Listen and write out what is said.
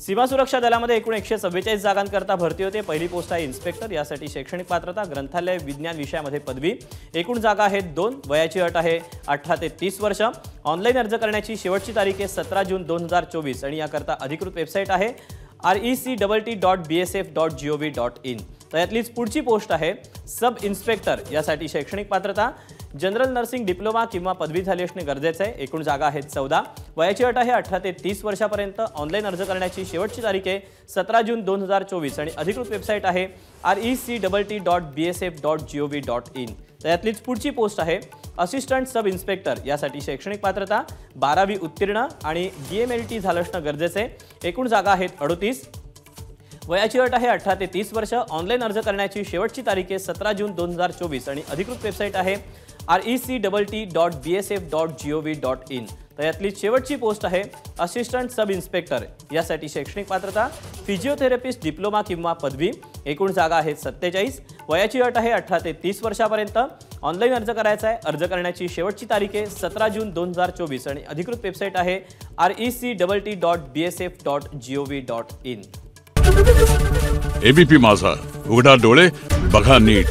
सीमा सुरक्षा दलामध्ये एकूण 144 जागांकरता भरती होते। पहिली पोस्ट आहे इन्स्पेक्टर, यासाठी शैक्षणिक पात्रता ग्रंथालय विज्ञान विषयामध्ये पदवी। एकूण जागा आहेत 2। वयाची अट आहे 18 ते 30 वर्ष। ऑनलाईन अर्ज करण्याची शेवटची तारीख आहे 17 जून 2024 आणि याकरता अधिकृत वेबसाईट आहे rect.bsf.gov.in। तर यातलीच पुढची पोस्ट आहे सब इन्स्पेक्टर, यासाठी शैक्षणिक पात्रता जनरल नर्सिंग डिप्लोमा किंवा पदवी झाली असणे गरजेचे आहे। एकूण जागा आहेत 14। वयाची अट आहे 18 ते 30 वर्षापर्यंत। ऑनलाईन अर्ज करण्याची शेवटची तारीख आहे 17 जून 2024 आणि अधिकृत वेबसाईट आहे rect.bsf.gov.in। तर यातलीच पुढची पोस्ट आहे असिस्टंट सब इन्स्पेक्टर, यासाठी शैक्षणिक पात्रता 12वी उत्तीर्ण आणि DMLT झालं असणं गरजेचे आहे। एकूण जागा आहेत 38। वयाची अट आहे 18 ते 30 वर्ष। ऑनलाईन अर्ज करण्याची शेवटची तारीख आहे 17 जून 2024 आणि अधिकृत वेबसाईट आहे rect.bsf.gov.in। तर यातली शेवटची पोस्ट आहे असिस्टंट सब इन्स्पेक्टर, यासाठी शैक्षणिक पात्रता फिजिओथेरपिस्ट डिप्लोमा किंवा पदवी। एकूण जागा आहेत 47। वयाची अट आहे 18 ते 30 वर्षापर्यंत। ऑनलाईन अर्ज करायचा आहे। अर्ज करण्याची शेवटची तारीख आहे 17 जून 2024 आणि अधिकृत वेबसाईट आहे rect.bsf.gov.in। एबीपी माझा, उघडा डोळे बघा नीट।